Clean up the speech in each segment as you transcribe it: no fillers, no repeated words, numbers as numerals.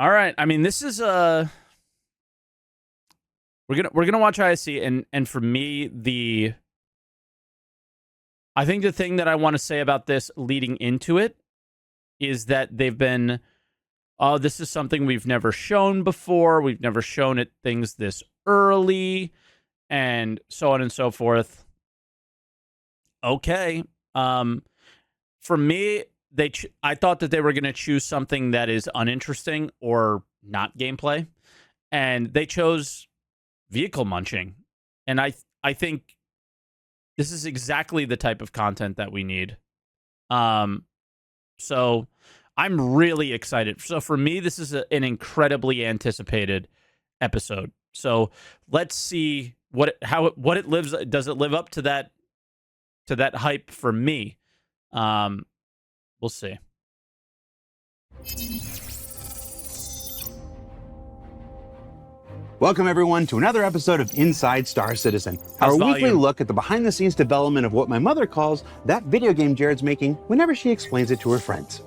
All right. I mean, this is we're gonna watch ISC, and for me, I think the thing that I want to say about this leading into it is that they've been, oh, this is something we've never shown before. We've never shown it things this early, and so on and so forth. Okay. For me, I thought that they were going to choose something that is uninteresting or not gameplay, and they chose vehicle munching. And I think this is exactly the type of content that we need. So I'm really excited. So for me, this is an incredibly anticipated episode. So let's see what it lives. Does it live up to that hype for me? We'll see. Welcome, everyone, to another episode of Inside Star Citizen, our weekly look at the behind-the-scenes development of what my mother calls that video game Jared's making whenever she explains it to her friends.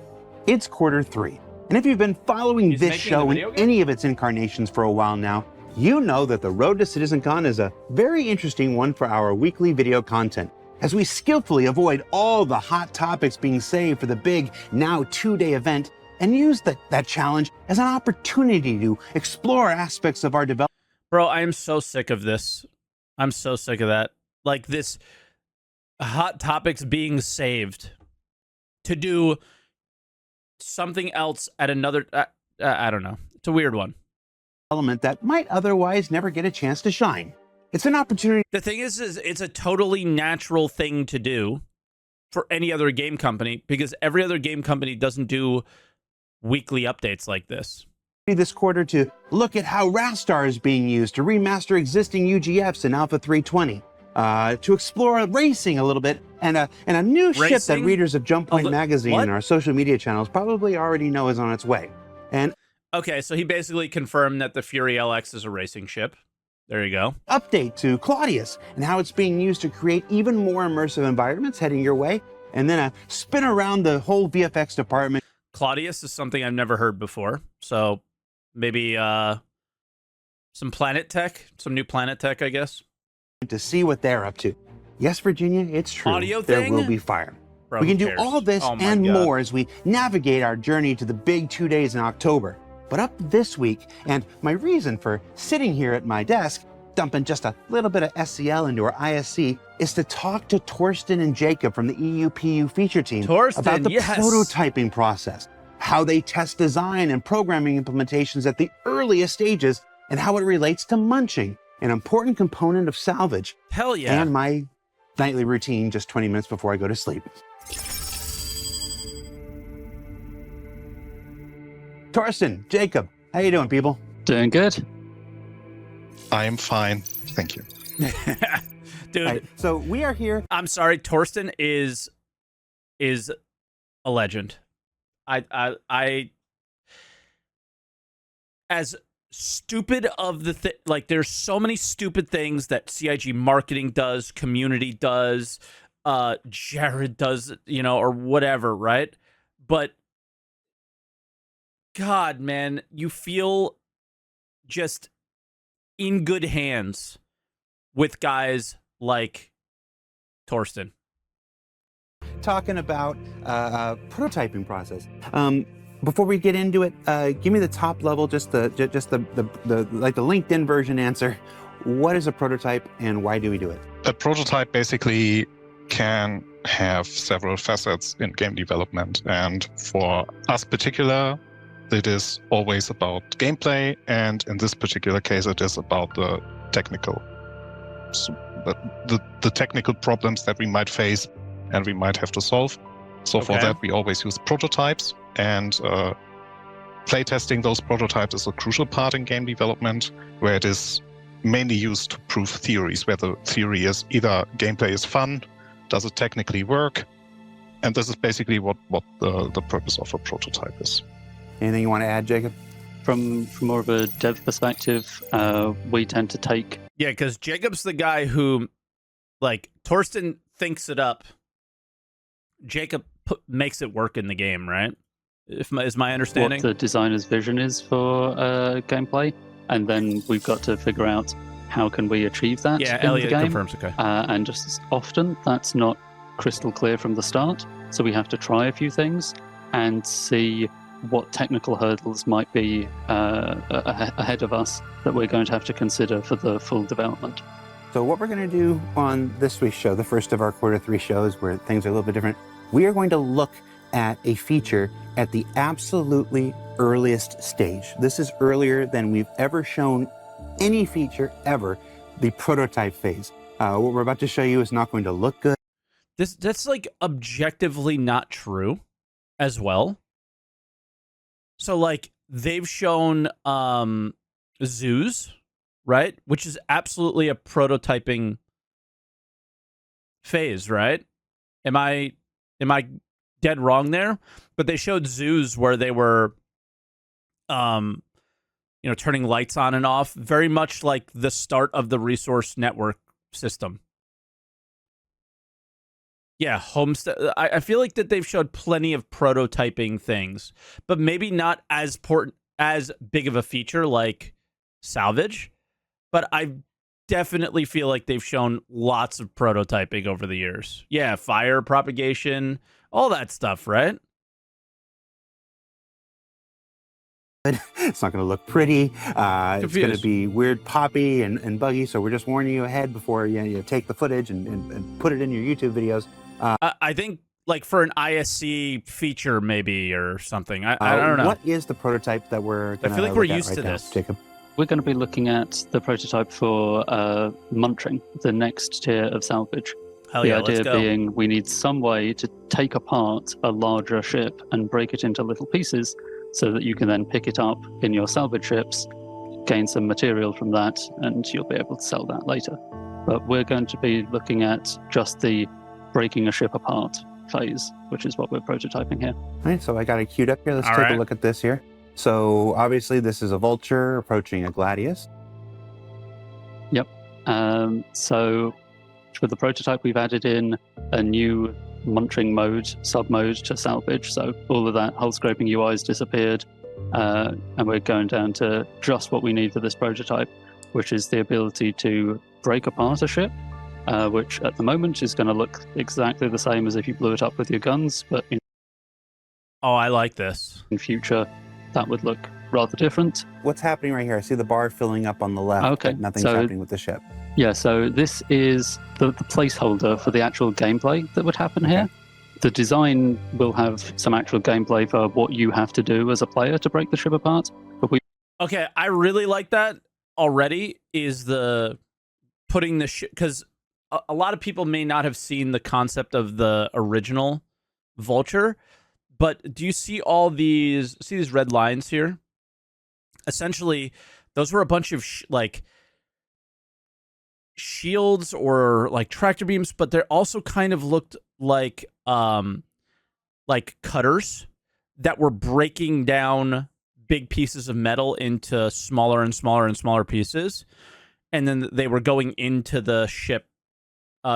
It's Q3, and if you've been following this show in any of its incarnations for a while now, you know that the road to CitizenCon is a very interesting one for our weekly video content, as we skillfully avoid all the hot topics being saved for the big, now 2-day event, and use that challenge as an opportunity to explore aspects of our development. Bro, I am so sick of this. I'm so sick of that. Like, this hot topics being saved to do something else at another... I don't know. It's a weird one. Element that might otherwise never get a chance to shine. It's an opportunity. The thing is it's a totally natural thing to do for any other game company, because every other game company doesn't do weekly updates like this. This quarter to look at how Rastar is being used to remaster existing UGFs in Alpha 320, to explore racing a little bit, and a new ship that readers of Jump Point magazine and our social media channels probably already know is on its way. And okay, so he basically confirmed that the Fury LX is a racing ship. There you go. Update to Claudius and how it's being used to create even more immersive environments heading your way, and then a spin around the whole VFX department. Claudius is something I've never heard before, so maybe some planet tech, some new planet tech, I guess. To see what they're up to. Yes, Virginia, it's true. Audio there thing? will be fire. Bro, we can do all this and more as we navigate our journey to the big 2 days in October. But up this week, and my reason for sitting here at my desk, dumping just a little bit of SCL into our ISC, is to talk to Torsten and Jacob from the EUPU feature team about the prototyping process, how they test design and programming implementations at the earliest stages, and how it relates to munching, an important component of salvage. Hell yeah. And my nightly routine just 20 minutes before I go to sleep. Torsten, Jacob, how you doing, people? Doing good. I'm fine, thank you. Dude, right, so we are here. I'm sorry, Torsten is a legend. I as stupid of the like, there's so many stupid things that CIG marketing does, community does, Jared does, or whatever, right? But God, man, you feel just in good hands with guys like Torsten. Talking about prototyping process. Before we get into it, give me the top level, just the LinkedIn version answer. What is a prototype and why do we do it? A prototype basically can have several facets in game development, and for us particular, it is always about gameplay, and in this particular case, it is about the technical, the technical problems that we might face and we might have to solve. So for that, we always use prototypes, and playtesting those prototypes is a crucial part in game development, where it is mainly used to prove theories, where the theory is either gameplay is fun, does it technically work, and this is basically what the purpose of a prototype is. Anything you want to add, Jacob? From more of a dev perspective, we tend to take... Yeah, because Jacob's the guy who, like, Torsten thinks it up. Jacob makes it work in the game, right? Is my understanding? What the designer's vision is for gameplay, and then we've got to figure out how can we achieve that Yeah, in Elliot the game. confirms, okay. And just as often, that's not crystal clear from the start, so we have to try a few things and see what technical hurdles might be ahead of us that we're going to have to consider for the full development. So what we're going to do on this week's show, the first of our Q3 shows where things are a little bit different, we are going to look at a feature at the absolutely earliest stage. This is earlier than we've ever shown any feature ever, the prototype phase. What we're about to show you is not going to look good. That's like objectively not true as well. So like they've shown zoos, right? Which is absolutely a prototyping phase, right? Am I dead wrong there? But they showed zoos where they were turning lights on and off, very much like the start of the resource network system. Yeah, homestead. I feel like that they've showed plenty of prototyping things, but maybe not as big of a feature like salvage. But I definitely feel like they've shown lots of prototyping over the years. Yeah, fire propagation, all that stuff, right? It's not going to look pretty. It's going to be weird, poppy, and buggy. So we're just warning you ahead before you take the footage and put it in your YouTube videos. I think like for an ISC feature maybe or something. I don't know. What is the prototype that we're going to I feel like we're used to this. Jacob? We're going to be looking at the prototype for munching, the next tier of salvage. Hell yeah, the idea being we need some way to take apart a larger ship and break it into little pieces so that you can then pick it up in your salvage ships, gain some material from that, and you'll be able to sell that later. But we're going to be looking at just the breaking a ship apart phase, which is what we're prototyping here. All right, so I got it queued up here. Let's take a look at this here. So obviously this is a vulture approaching a gladius. Yep. So for the prototype, we've added in a new munching mode, sub-mode to salvage. So all of that hull scraping UI has disappeared. And we're going down to just what we need for this prototype, which is the ability to break apart a ship, which at the moment is going to look exactly the same as if you blew it up with your guns, but I like this. In future, that would look rather different. What's happening right here? I see the bar filling up on the left, okay. But nothing's happening with the ship. Yeah, so this is the placeholder for the actual gameplay that would happen here. The design will have some actual gameplay for what you have to do as a player to break the ship apart. But Okay, I really like that already, is the putting the ship, because a lot of people may not have seen the concept of the original vulture, but do you see all these red lines here? Essentially, those were a bunch of shields or like tractor beams, but they also kind of looked like cutters that were breaking down big pieces of metal into smaller and smaller and smaller pieces, and then they were going into the ship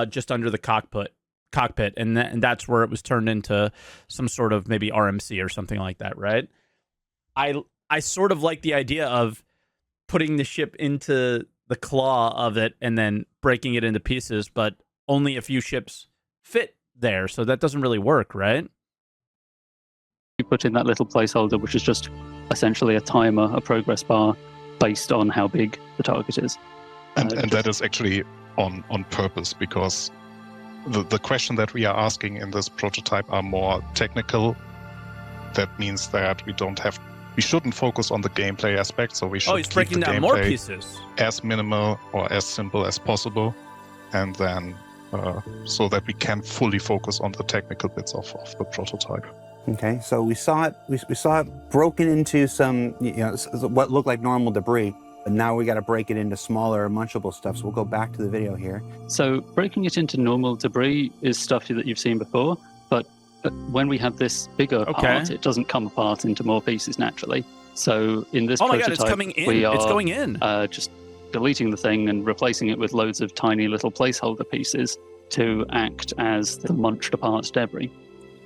just under the cockpit, and that's where it was turned into some sort of maybe RMC or something like that, right? I sort of like the idea of putting the ship into the claw of it and then breaking it into pieces, but only a few ships fit there, so that doesn't really work, right? You put in that little placeholder, which is just essentially a timer, a progress bar, based on how big the target is. And that is actually on purpose, because the question that we are asking in this prototype are more technical. That means that we shouldn't focus on the gameplay aspect, so we should he's keep breaking the down gameplay more pieces as minimal or as simple as possible, and then so that we can fully focus on the technical bits of the prototype. Okay, so we saw it broken into some, what looked like normal debris, but now we got to break it into smaller munchable stuff. So we'll go back to the video here. So breaking it into normal debris is stuff that you've seen before, but when we have this bigger part, it doesn't come apart into more pieces naturally. So in this prototype, God, it's coming in. It's going in. Just deleting the thing and replacing it with loads of tiny little placeholder pieces to act as the munched apart debris.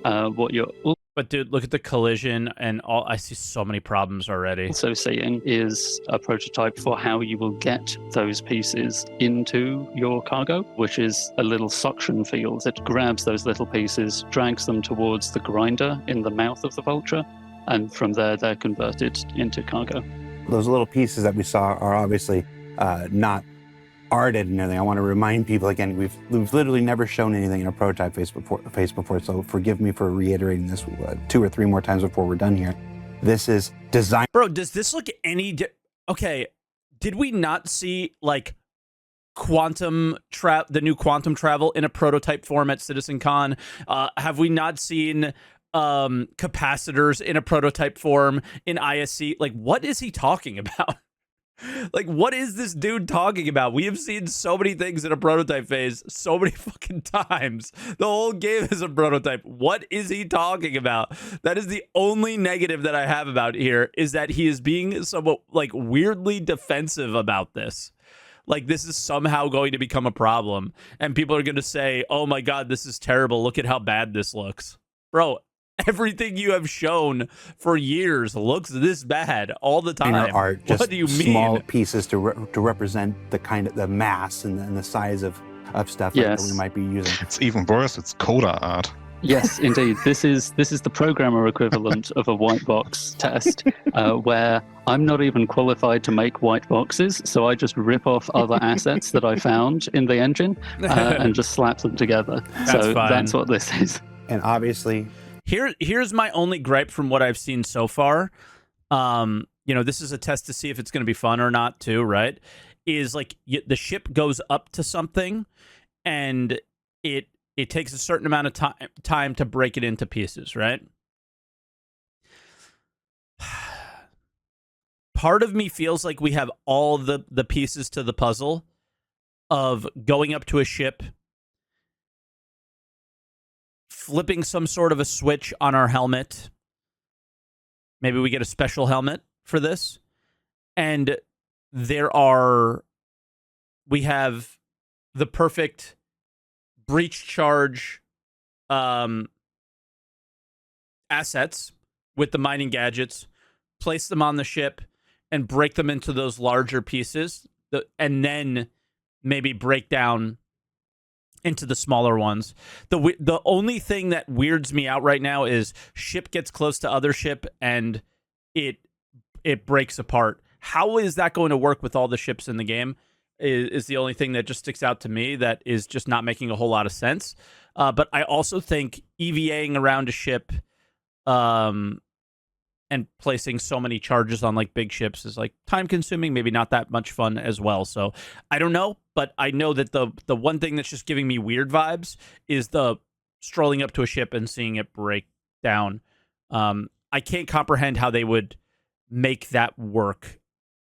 What you're But dude, look at the collision and all. I see so many problems already. Also seeing is a prototype for how you will get those pieces into your cargo, which is a little suction field. It grabs those little pieces, drags them towards the grinder in the mouth of the Vulture, and from there they're converted into cargo. Those little pieces that we saw are obviously not arted and everything. I want to remind people again, we've literally never shown anything in a prototype phase before, so forgive me for reiterating this 2 or 3 more times before we're done here. This is design. Bro, does this look any okay, did we not see like the new quantum travel in a prototype form at CitizenCon? Have we not seen capacitors in a prototype form in ISC? Like, what is he talking about? Like, what is this dude talking about? We have seen so many things in a prototype phase so many fucking times. The whole game is a prototype. What is he talking about? That is the only negative that I have about here, is that he is being somewhat like weirdly defensive about this. Like, this is somehow going to become a problem. And people are going to say, oh my God, this is terrible. Look at how bad this looks. Bro, everything you have shown for years looks this bad all the time. Art, just what do you mean? Small pieces to represent the kind of the mass and the size of stuff that we might be using. It's even worse. It's Coda art. Yes, indeed. This is the programmer equivalent of a white box test, where I'm not even qualified to make white boxes, so I just rip off other assets that I found in the engine and just slap them together. That's what this is. And obviously, here's my only gripe from what I've seen so far. This is a test to see if it's going to be fun or not, too, right? Is like the ship goes up to something, and it takes a certain amount of time to break it into pieces, right? Part of me feels like we have all the pieces to the puzzle of going up to a ship, flipping some sort of a switch on our helmet. Maybe we get a special helmet for this. And we have the perfect breach charge assets with the mining gadgets, place them on the ship, and break them into those larger pieces, and then maybe break down into the smaller ones. The only thing that weirds me out right now is ship gets close to other ship and it breaks apart. How is that going to work with all the ships in the game? Is the only thing that just sticks out to me that is just not making a whole lot of sense. But I also think EVAing around a ship and placing so many charges on like big ships is like time consuming, maybe not that much fun as well. So I don't know, but I know that the one thing that's just giving me weird vibes is the strolling up to a ship and seeing it break down. I can't comprehend how they would make that work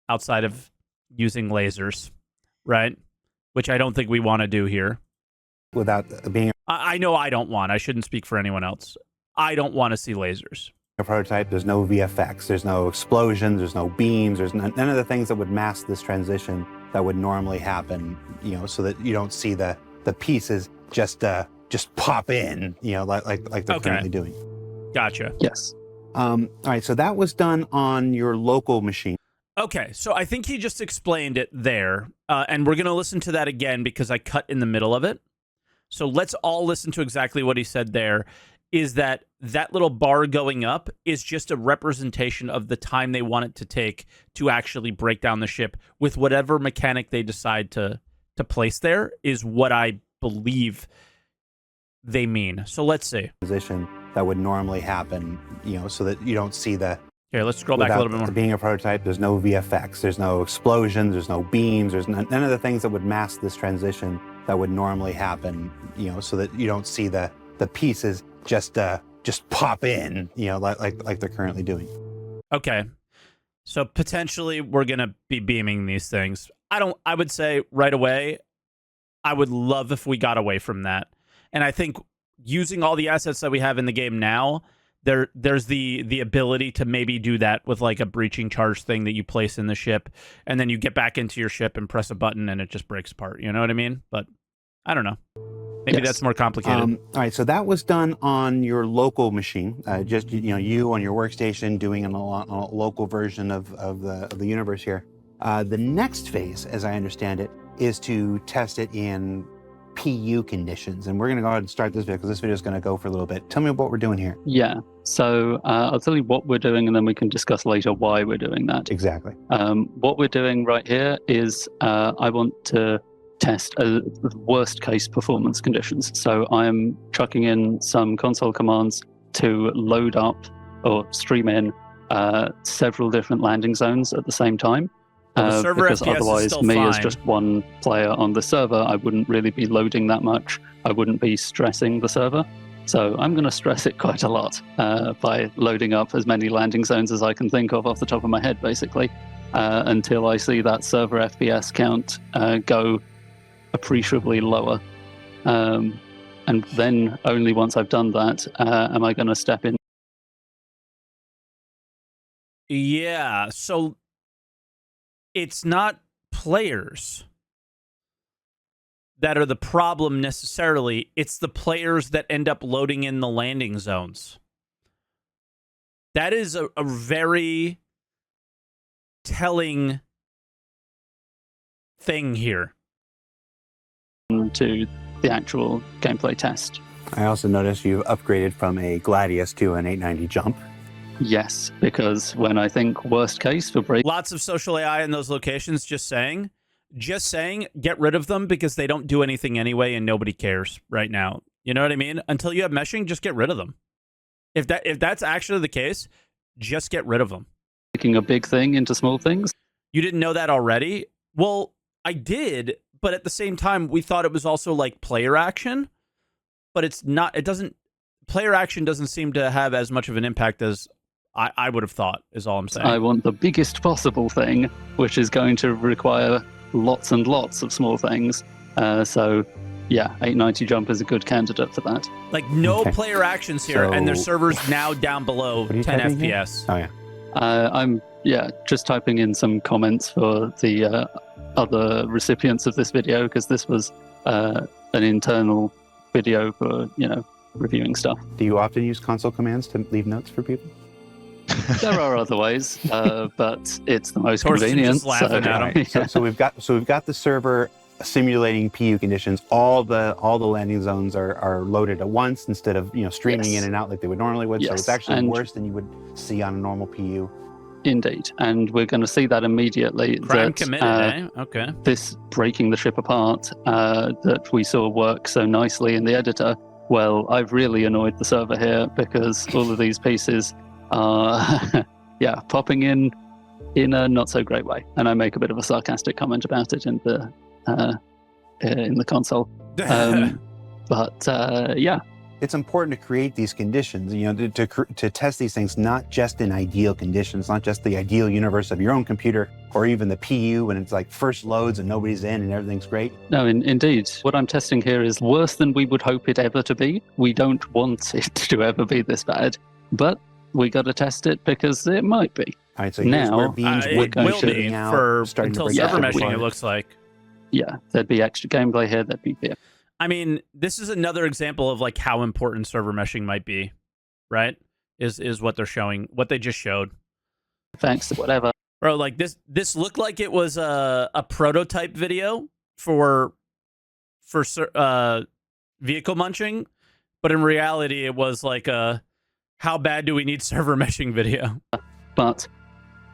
outside of using lasers. Right? Which I don't think we want to do here. Without being I know I don't want. I shouldn't speak for anyone else. I don't want to see lasers. A prototype, there's no VFX, there's no explosions, there's no beams, there's none of the things that would mask this transition that would normally happen, so that you don't see the pieces just pop in, like they're currently doing. Gotcha. Yes. All right, so that was done on your local machine. Okay, so I think he just explained it there, and we're going to listen to that again because I cut in the middle of it. So let's all listen to exactly what he said there, is that little bar going up is just a representation of the time they want it to take to actually break down the ship with whatever mechanic they decide to place there is what I believe they mean. So let's see. Position that would normally happen, so that you don't see the... Okay, let's scroll back a little bit more. Being a prototype, there's no VFX, there's no explosions, there's no beams, there's none of the things that would mask this transition that would normally happen, so that you don't see the pieces just pop in, like they're currently doing. Okay, so potentially we're gonna be beaming these things. I would say right away, I would love if we got away from that, and I think using all the assets that we have in the game now. There's the ability to maybe do that with like a breaching charge thing that you place in the ship, and then you get back into your ship and press a button and it just breaks apart. You know what I mean? But I don't know. Maybe that's more complicated. All right, so that was done on your local machine, just you on your workstation doing a local version of the universe here. The next phase, as I understand it, is to test it in PU conditions, and we're going to go ahead and start this video because this video is going to go for a little bit. Tell me what we're doing here. Yeah, so I'll tell you what we're doing, and then we can discuss later why we're doing that. Exactly. What we're doing right here is I want to test worst case performance conditions. So I'm chucking in some console commands to load up or stream in several different landing zones at the same time. The server because FPS otherwise, is still me fine. as just one player on the server, I wouldn't really be loading that much. I wouldn't be stressing the server. So I'm going to stress it quite a lot by loading up as many landing zones as I can think of off the top of my head, basically, until I see that server FPS count go appreciably lower. And then only once I've done that am I going to step in. Yeah, so it's not players that are the problem necessarily. It's the players that end up loading in the landing zones. That is a very telling thing here. To the actual gameplay test. I also noticed you've upgraded from a Gladius to an 890 jump. Yes, because when I think worst case for break, Lots of social AI in those locations just saying, get rid of them because they don't do anything anyway and nobody cares right now. You know what I mean? Until you have meshing, just get rid of them. If that's actually the case, just get rid of them. Making a big thing into small things. You didn't know that already? Well, I did, but at the same time, we thought it was also like player action, but it's not. Player action doesn't seem to have as much of an impact as I would have thought, is all I'm saying. I want the biggest possible thing, which is going to require lots and lots of small things. So, yeah, 890 jump is a good candidate for that. Like, no player actions here, and their So- server's now down below 10 typing here? FPS. Oh, yeah. I'm just typing in some comments for the other recipients of this video, because this was an internal video for, reviewing stuff. Do you often use console commands to leave notes for people? There are other ways, but it's the most Torsten convenient. just laughing at him. So, so we've got the server simulating PU conditions. All the landing zones are loaded at once instead of streaming Yes. in and out like they would normally would. So Yes, it's actually and- worse than you would see on a normal PU. Indeed, and we're going to see that immediately. Crime that, committed, Okay. This breaking the ship apart that we saw work so nicely in the editor, well, I've really annoyed the server here because all of these pieces are, popping in a not so great way. And I make a bit of a sarcastic comment about it in the console. It's important to create these conditions, to test these things, not just in ideal conditions, not just the ideal universe of your own computer, or even the PU when it's like first loads and nobody's in and everything's great. No, indeed. What I'm testing here is worse than we would hope it ever to be. We don't want it to ever be this bad, but we got to test it because it might be. All right, so here's where Now, beams it would be will be shooting out, for starting to until break server the ship meshing, apart. it looks like. Yeah, there'd be extra gameplay here. There'd be I mean, this is another example of like how important server meshing might be, right? Is what they're showing, what they just showed. thanks to whatever. Bro, like this looked like it was a prototype video for vehicle munching, but in reality it was like a how bad do we need server meshing video. But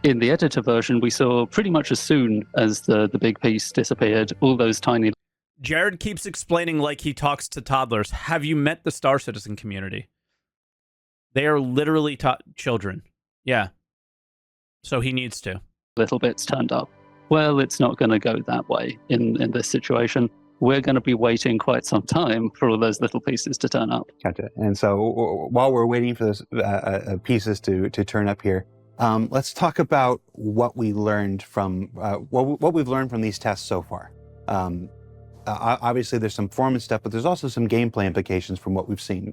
in the editor version, we saw pretty much as soon as the big piece disappeared, all those tiny. Jared keeps explaining like he talks to toddlers. Have you met the Star Citizen community? They are literally children. Yeah. So he needs to. Little bits turned up. Well, it's not going to go that way in this situation. We're going to be waiting quite some time for all those little pieces to turn up. Gotcha. And so while we're waiting for those pieces to turn up here, let's talk about what we learned from what we've learned from these tests so far. Obviously, there's some performance stuff, but there's also some gameplay implications from what we've seen.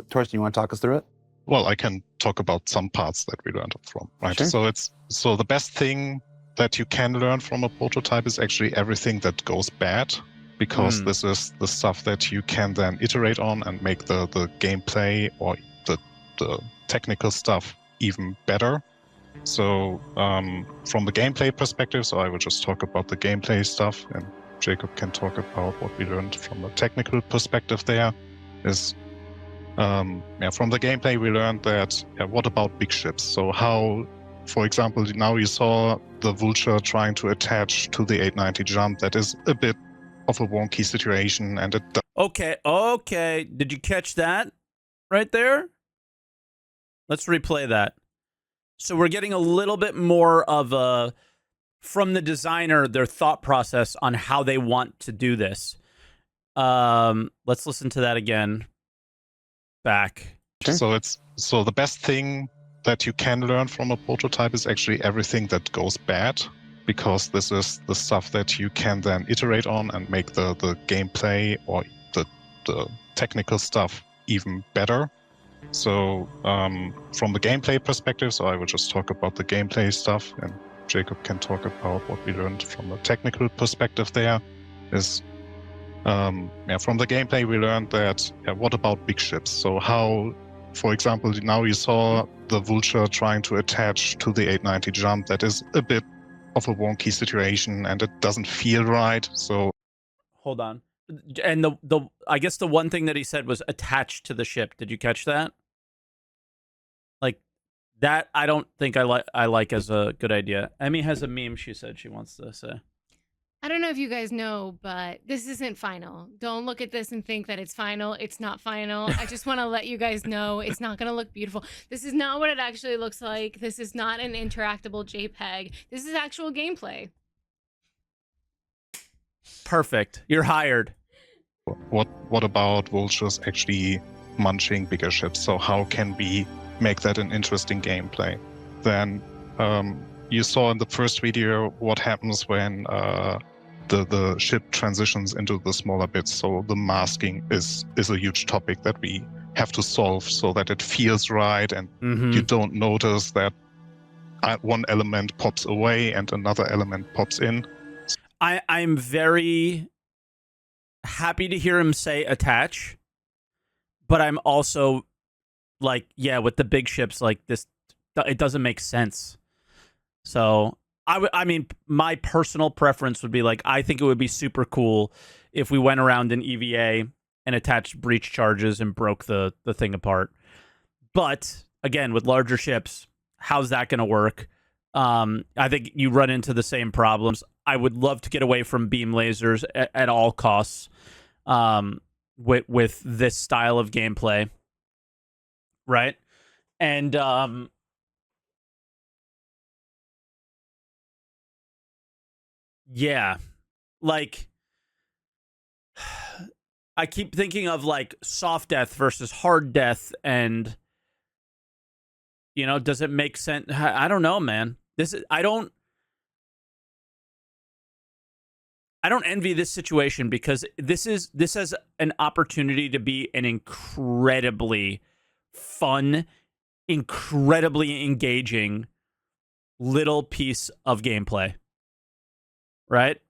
Torsten, you want to talk us through it? Well, I can talk about some parts that we learned from, right? Sure. So the best thing that you can learn from a prototype is actually everything that goes bad, because this is the stuff that you can then iterate on and make the gameplay or the technical stuff even better. So from the gameplay perspective, so I will just talk about the gameplay stuff, and Jacob can talk about what we learned from a technical perspective there. Is from the gameplay we learned that what about big ships? So how, for example, now you saw the Vulture trying to attach to the 890 jump. That is a bit of a wonky situation, and it Okay. Did you catch that right there? Let's replay that. So we're getting a little bit more of a, from the designer, their thought process on how they want to do this. Let's listen to that again. Back. So the best thing that you can learn from a prototype is actually everything that goes bad, because this is the stuff that you can then iterate on and make the gameplay or the technical stuff even better. So from the gameplay perspective, so I will just talk about the gameplay stuff, and Jacob can talk about what we learned from a technical perspective there. Is from the gameplay we learned that what about big ships? So how, for example, now you saw the Vulture trying to attach to the 890 jump. That is a bit of a wonky situation, and it doesn't feel right. So hold on. And the I guess the one thing that he said was attached to the ship. Did you catch that? Like that, I don't think I like as a good idea. Emmy has a meme she said she wants to say. I don't know if you guys know, but this isn't final. Don't look at this and think that it's final. It's not final. I just want to let you guys know it's not going to look beautiful. This is not what it actually looks like. This is not an interactable JPEG. This is actual gameplay. Perfect. You're hired. What about vultures actually munching bigger ships? So how can we make that an interesting gameplay? Then you saw in the first video what happens when the ship transitions into the smaller bits. So the masking is a huge topic that we have to solve so that it feels right, and you don't notice that one element pops away and another element pops in. I'm very happy to hear him say attach, but I'm also like, yeah, with the big ships like this, it doesn't make sense. So I mean, my personal preference would be like, I think it would be super cool if we went around in EVA and attached breach charges and broke the thing apart. But again, with larger ships, how's that going to work? I think you run into the same problems. I would love to get away from beam lasers at all costs with this style of gameplay, right? And yeah, like I keep thinking of like soft death versus hard death, and you know, does it make sense? I don't know, man. I don't envy this situation, because this has an opportunity to be an incredibly fun, incredibly engaging little piece of gameplay. Right?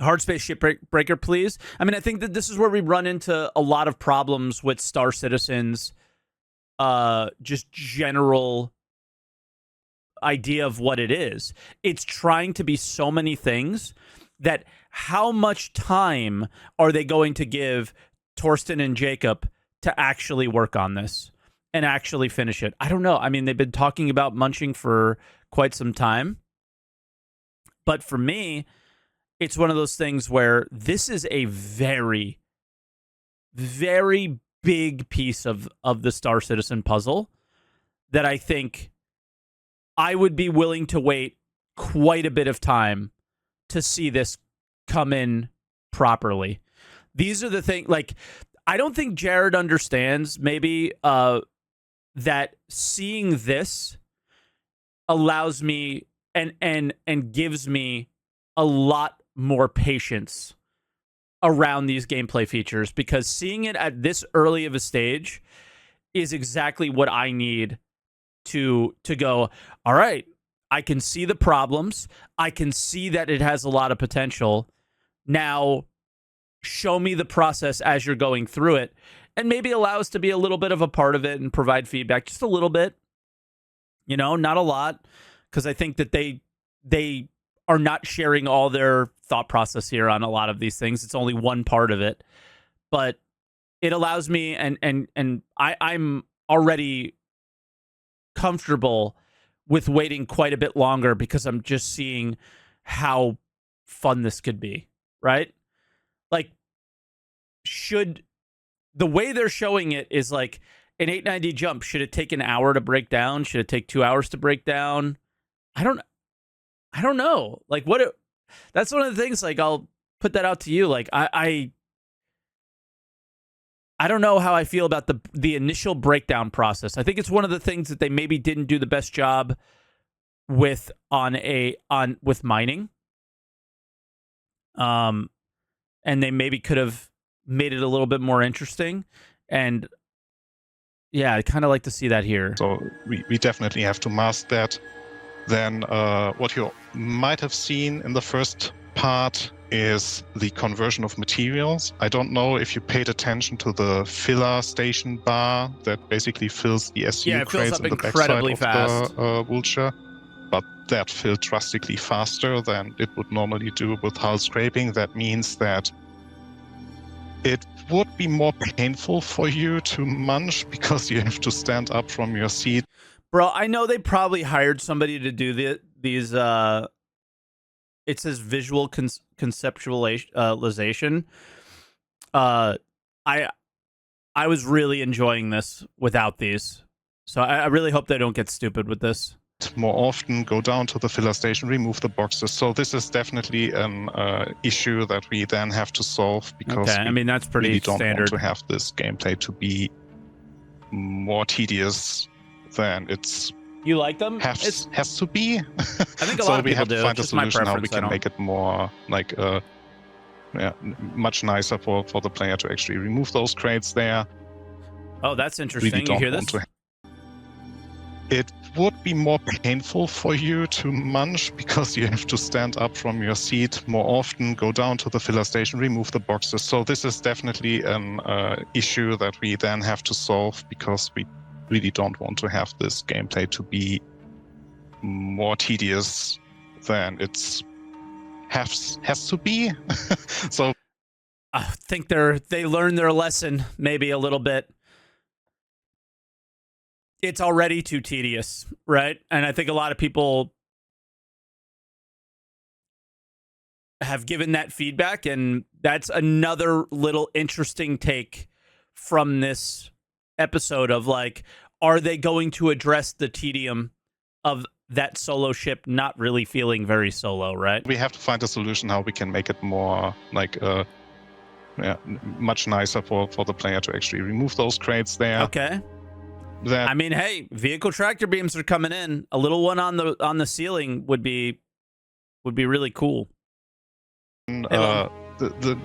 Hard space shipbreaker, please. I mean, I think that this is where we run into a lot of problems with Star Citizen's just general idea of what it is. It's trying to be so many things that how much time are they going to give Torsten and Jacob to actually work on this and actually finish it? I don't know. I mean, they've been talking about munching for quite some time. But for me, it's one of those things where this is a very, very big piece of the Star Citizen puzzle that I think I would be willing to wait quite a bit of time to see this come in properly. These are the things, like, I don't think Jared understands maybe that seeing this allows me and gives me a lot more patience around these gameplay features, because seeing it at this early of a stage is exactly what I need to go, all right, I can see the problems. I can see that it has a lot of potential. Now, show me the process as you're going through it, and maybe allow us to be a little bit of a part of it and provide feedback, just a little bit. Not a lot, because I think that they are not sharing all their thought process here on a lot of these things. It's only one part of it, but it allows me, and I'm already comfortable with waiting quite a bit longer because I'm just seeing how fun this could be, right? Like, the way they're showing it is like an 890 jump. Should it take an hour to break down? Should it take 2 hours to break down? I don't know. Like, that's one of the things, like, I'll put that out to you. Like, I don't know how I feel about the initial breakdown process. I think it's one of the things that they maybe didn't do the best job with with mining. And they maybe could have made it a little bit more interesting. And yeah, I kind of like to see that here. So we definitely have to mask that. Then what you might have seen in the first part is the conversion of materials. I don't know if you paid attention to the filler station bar that basically fills the SU crates in the backside of the vulture, but that filled drastically faster than it would normally do with hull scraping. That means that it would be more painful for you to munch because you have to stand up from your seat. Bro, I know they probably hired somebody to do these it says visual conceptualization. I was really enjoying this without these. So I really hope they don't get stupid with this. More often, go down to the filler station, remove the boxes. So this is definitely an issue that we then have to solve because that's pretty really don't standard. Want to have this gameplay to be more tedious than it's. You like them? Has to be. I think a lot of people do. So we have to find a solution how we can make it more much nicer for the player to actually remove those crates there. Oh, that's interesting. You hear this? It would be more painful for you to munch because you have to stand up from your seat more often, go down to the filler station, remove the boxes. So this is definitely an issue that we then have to solve because we really don't want to have this gameplay to be more tedious than it's has to be. So I think they learned their lesson maybe a little bit. It's already too tedious, right? And I think a lot of people have given that feedback, and that's another little interesting take from this episode of, like, are they going to address the tedium of that solo ship not really feeling very solo, right? We have to find a solution how we can make it more much nicer for the player to actually remove those crates there. Okay. Hey, vehicle tractor beams are coming in. A little one on the ceiling would be really cool. The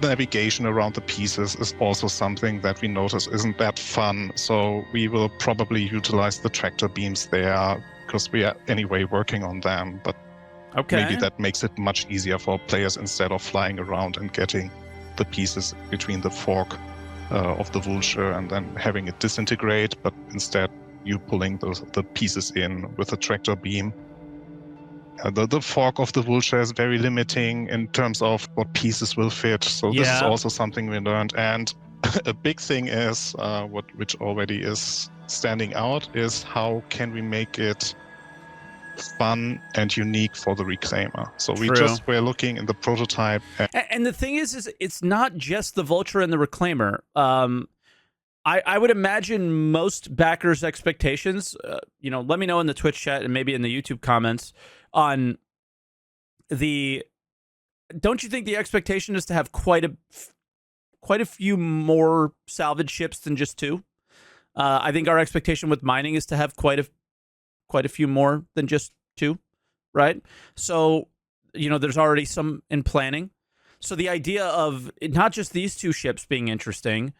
navigation around the pieces is also something that we notice isn't that fun. So we will probably utilize the tractor beams there because we are anyway working on them. But maybe that makes it much easier for players instead of flying around and getting the pieces between the fork of the vulture and then having it disintegrate, but instead you pulling the pieces in with a tractor beam. The fork of the vulture is very limiting in terms of what pieces will fit. So this is also something we learned. And a big thing is which already is standing out is how can we make it fun and unique for the reclaimer. So we're looking in the prototype. And the thing is it's not just the vulture and the reclaimer. I would imagine most backers' expectations, let me know in the Twitch chat and maybe in the YouTube comments on don't you think the expectation is to have quite a few more salvage ships than just 2? I think our expectation with mining is to have quite a few more than just 2, right? So, there's already some in planning. So the idea of not just these 2 ships being interesting,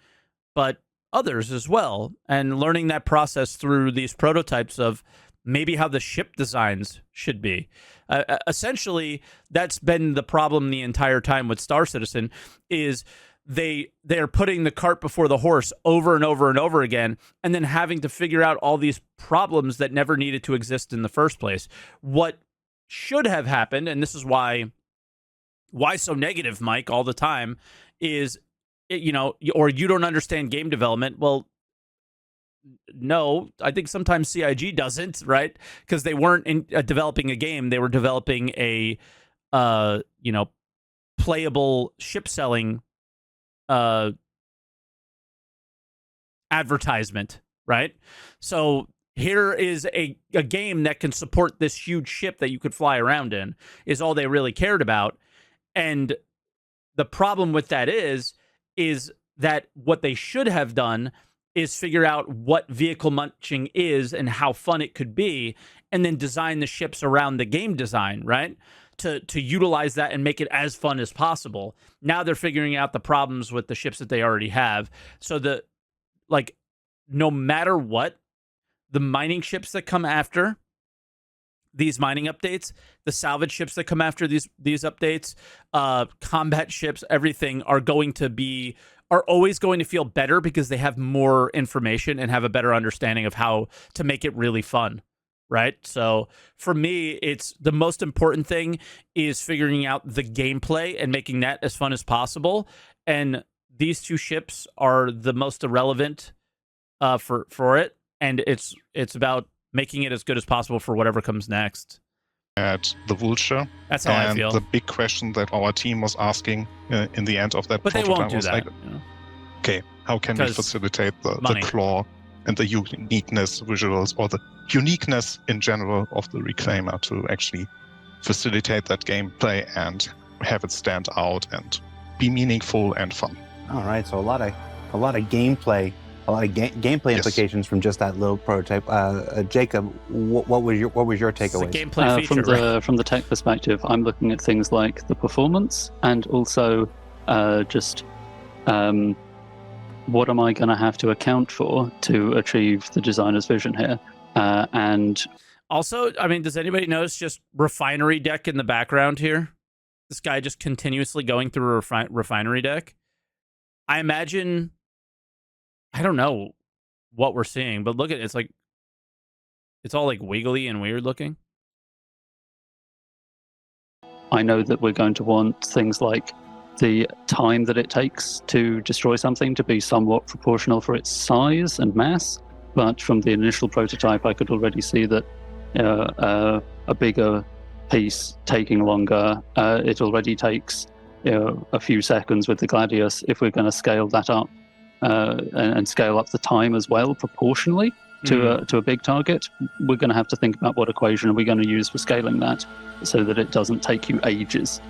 but others as well, and learning that process through these prototypes of maybe how the ship designs should be. Essentially, that's been the problem the entire time with Star Citizen, is they're putting the cart before the horse over and over and over again, and then having to figure out all these problems that never needed to exist in the first place. What should have happened, and this is why so negative, Mike, all the time, is, or you don't understand game development. Well, no, I think sometimes CIG doesn't, right? Because they weren't developing a game; they were developing a, playable ship selling advertisement, right? So here is a game that can support this huge ship that you could fly around in, is all they really cared about. And the problem with that is that what they should have done is figure out what vehicle munching is and how fun it could be, and then design the ships around the game design, right? To utilize that and make it as fun as possible. Now they're figuring out the problems with the ships that they already have. So no matter what, the mining ships that come after these mining updates, the salvage ships that come after these updates, combat ships, everything are always going to feel better because they have more information and have a better understanding of how to make it really fun, right? So for me, it's the most important thing is figuring out the gameplay and making that as fun as possible. And these two ships are the most irrelevant for it, and it's about making it as good as possible for whatever comes next. At the Vulture. That's how I feel. The big question that our team was asking in the end of that prototype they won't do was that, okay, how can we facilitate the claw and the uniqueness visuals, or the uniqueness in general of the Reclaimer, to actually facilitate that gameplay and have it stand out and be meaningful and fun. All right, so a lot of gameplay. A lot of gameplay implications from just that little prototype. Jacob, what was your takeaway? Gameplay feature, from the tech perspective, I'm looking at things like the performance, and also just what am I going to have to account for to achieve the designer's vision here? And also, I mean, does anybody notice just refinery deck in the background here? This guy just continuously going through a refinery deck. I imagine. I don't know what we're seeing, but look at it. It's all like wiggly and weird looking. I know that we're going to want things like the time that it takes to destroy something to be somewhat proportional for its size and mass. But from the initial prototype, I could already see that a bigger piece taking longer. It already takes a few seconds with the Gladius. If we're going to scale that up, and scale up the time as well proportionally to a big target, we're going to have to think about what equation are we going to use for scaling that, so that it doesn't take you ages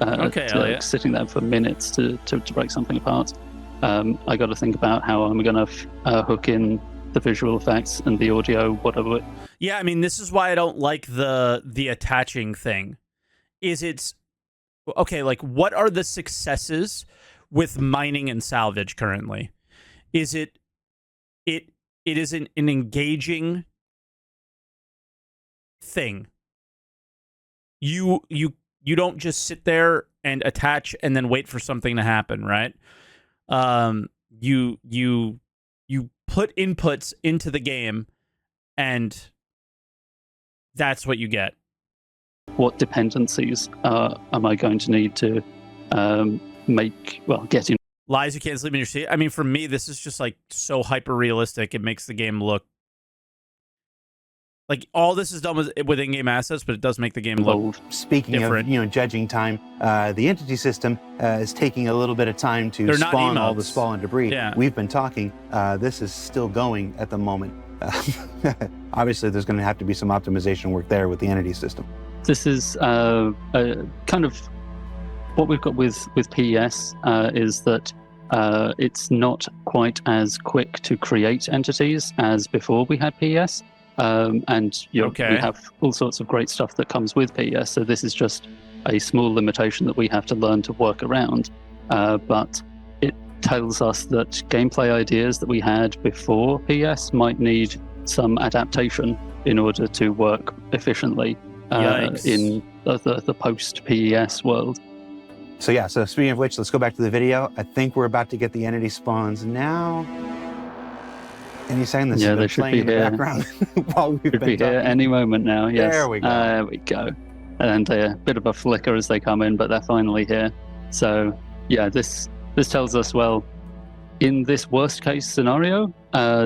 sitting there for minutes to break something apart. I got to think about how I'm going to hook in the visual effects and the audio, whatever. Yeah, I mean, this is why I don't like the attaching thing. It's okay, like, what are the successes with mining and salvage currently? Is it is an engaging thing. You don't just sit there and attach and then wait for something to happen, right? You put inputs into the game, and that's what you get. What dependencies am I going to need to get in? Lies, you can't sleep in your seat. I mean, for me, this is just like so hyper realistic. It makes the game look like all this is done with in-game assets, but it does make the game look Speaking different. Of judging time, the entity system is taking a little bit of time to spawn all the spawn debris. Yeah. We've been talking. This is still going at the moment. Obviously, there's going to have to be some optimization work there with the entity system. This is kind of what we've got with PES is that it's not quite as quick to create entities as before we had PES. And we have all sorts of great stuff that comes with PES. So this is just a small limitation that we have to learn to work around. But it tells us that gameplay ideas that we had before PES might need some adaptation in order to work efficiently in the post-PES world. So speaking of which, let's go back to the video. I think we're about to get the entity spawns now. Any second, this yeah, has they been should playing be in the here. background while we've Should been be here talking. any moment now. Yes. There we go. There we go. And a bit of a flicker as they come in, but they're finally here. So yeah, this tells us, well, in this worst case scenario,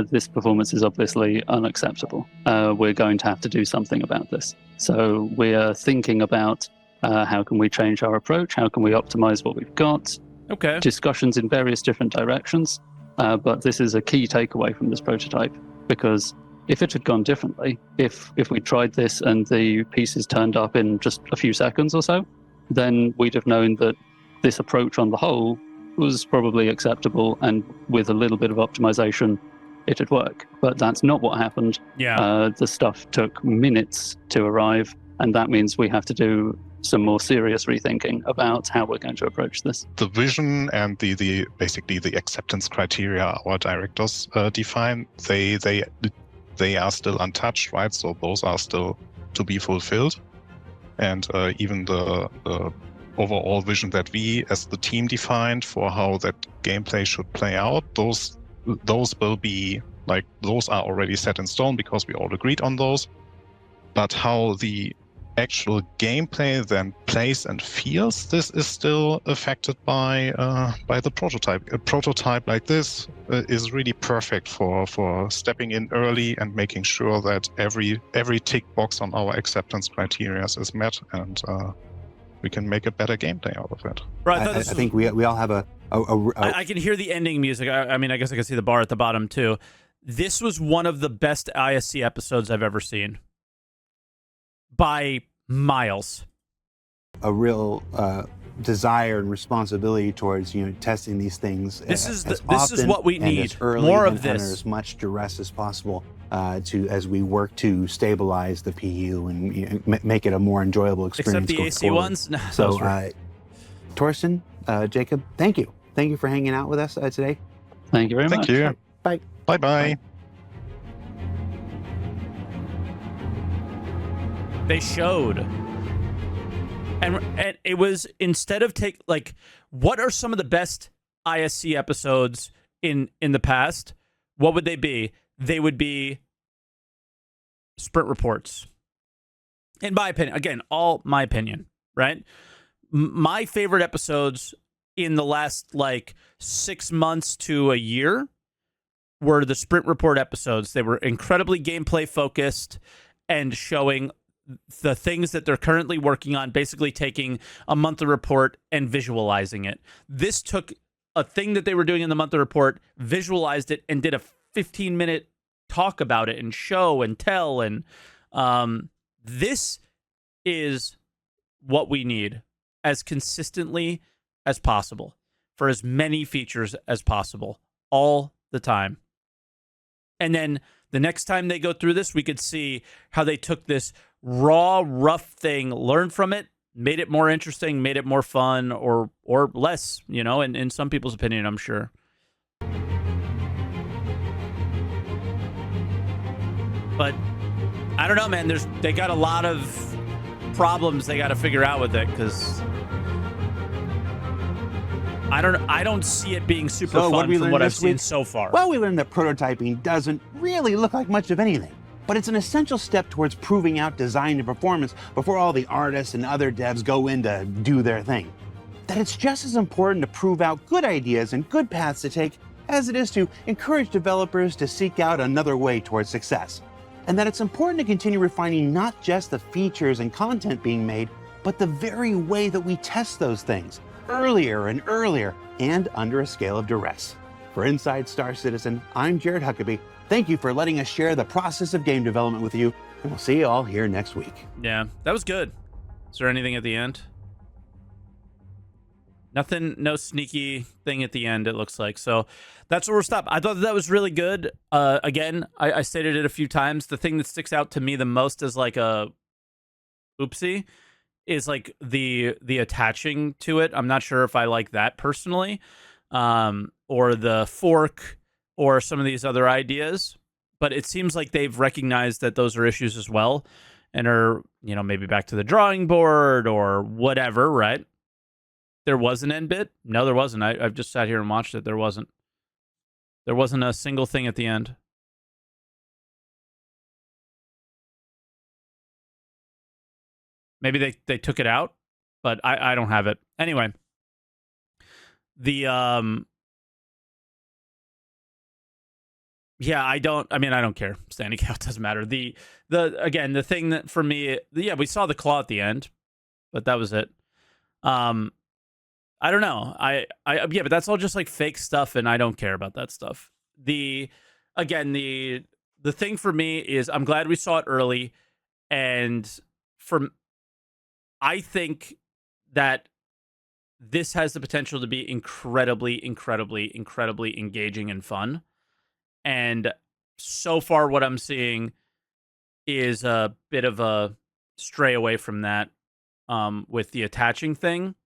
this performance is obviously unacceptable. We're going to have to do something about this. So we are thinking about how can we change our approach? How can we optimize what we've got? Okay. Discussions in various different directions. But this is a key takeaway from this prototype, because if it had gone differently, if we tried this and the pieces turned up in just a few seconds or so, then we'd have known that this approach on the whole was probably acceptable, and with a little bit of optimization, it'd work. But that's not what happened. Yeah. The stuff took minutes to arrive, and that means we have to do some more serious rethinking about how we're going to approach this. The vision and the basically the acceptance criteria our directors define, they are still untouched, right? So those are still to be fulfilled, and even the overall vision that we as the team defined for how that gameplay should play out, those will be like, those are already set in stone because we all agreed on those. But how the actual gameplay then plays and feels, this is still affected by the prototype. A prototype like this is really perfect for stepping in early and making sure that every tick box on our acceptance criteria is met, and we can make a better gameplay out of it. Right. I think we all have I can hear the ending music. I mean, I guess I can see the bar at the bottom too. This was one of the best ISC episodes I've ever seen, by miles. a real desire and responsibility towards testing these things. This is often what we and need. as early More and of under this. as much duress as possible as we work to stabilize the PU and make it a more enjoyable experience. Except the going AC forward. ones. No, So, those were- Torsten, Jacob, thank you for hanging out with us today. Thank you very much. Thank you. Bye. Bye-bye. They showed, and it was, instead of what are some of the best ISC episodes in the past? What would they be? They would be sprint reports. In my opinion, again, all my opinion, right? My favorite episodes in the last 6 months to a year were the sprint report episodes. They were incredibly gameplay focused and showing the things that they're currently working on, basically taking a monthly report and visualizing it. This took a thing that they were doing in the monthly report, visualized it, and did a 15-minute talk about it and show and tell. And this is what we need, as consistently as possible, for as many features as possible, all the time. And then the next time they go through this, we could see how they took this raw, rough thing, learned from it, made it more interesting, made it more fun, or less, in some people's opinion, I'm sure. But I don't know, man. They got a lot of problems they got to figure out with it, because I don't see it being super fun from what I've seen so far. Well, we learned that prototyping doesn't really look like much of anything, but it's an essential step towards proving out design and performance before all the artists and other devs go in to do their thing. That it's just as important to prove out good ideas and good paths to take as it is to encourage developers to seek out another way towards success. And that it's important to continue refining not just the features and content being made, but the very way that we test those things, earlier and earlier, and under a scale of duress. For Inside Star Citizen, I'm Jared Huckabee. Thank you for letting us share the process of game development with you, and we'll see you all here next week. Yeah, that was good. Is there anything at the end? Nothing, no sneaky thing at the end, it looks like. So that's where we'll stop. I thought that was really good. Again, I stated it a few times. The thing that sticks out to me the most as a oopsie is the attaching to it. I'm not sure if I like that personally, or the fork, or some of these other ideas. but it seems like they've recognized that those are issues as well, and are, you know, maybe back to the drawing board or whatever, right? There was an end bit? No, there wasn't. I've just sat here and watched it. There wasn't. There wasn't a single thing at the end. Maybe they took it out, but I don't have it. Anyway, the yeah, I don't care. Standing out doesn't matter. The again, the thing that for me, yeah, we saw the claw at the end, but that was it. I don't know. Yeah, but that's all just like fake stuff, and I don't care about that stuff. The thing for me is I'm glad we saw it early, and I think that this has the potential to be incredibly, incredibly, incredibly engaging and fun. And so far, what I'm seeing is a bit of a stray away from that with the attaching thing.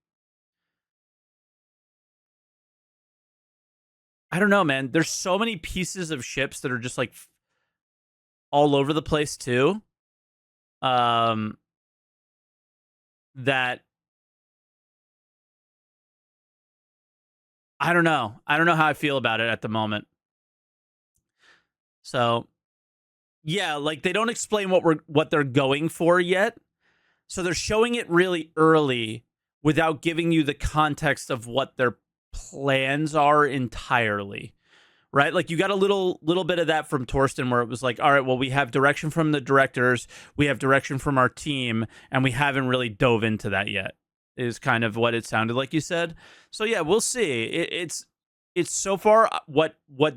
I don't know, man. There's so many pieces of ships that are just like all over the place too. That I don't know. I don't know how I feel about it at the moment. So, yeah, like they don't explain what they're going for yet. So they're showing it really early without giving you the context of what their plans are entirely. Right? Like you got a little bit of that from Torsten where it was like, all right, well, we have direction from the directors, we have direction from our team, and we haven't really dove into that yet, is kind of what it sounded like you said. So yeah, we'll see. It's so far what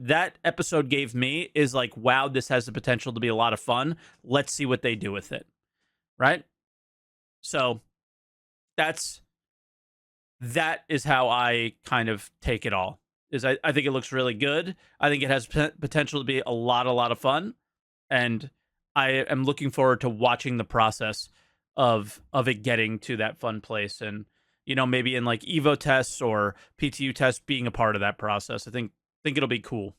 that episode gave me is like, wow, this has the potential to be a lot of fun. Let's see what they do with it. Right? So that is how I kind of take it all. I think it looks really good. I think it has potential to be a lot of fun, and I am looking forward to watching the process of it getting to that fun place, and you know, maybe in like Evo tests or PTU tests being a part of that process. I think it'll be cool.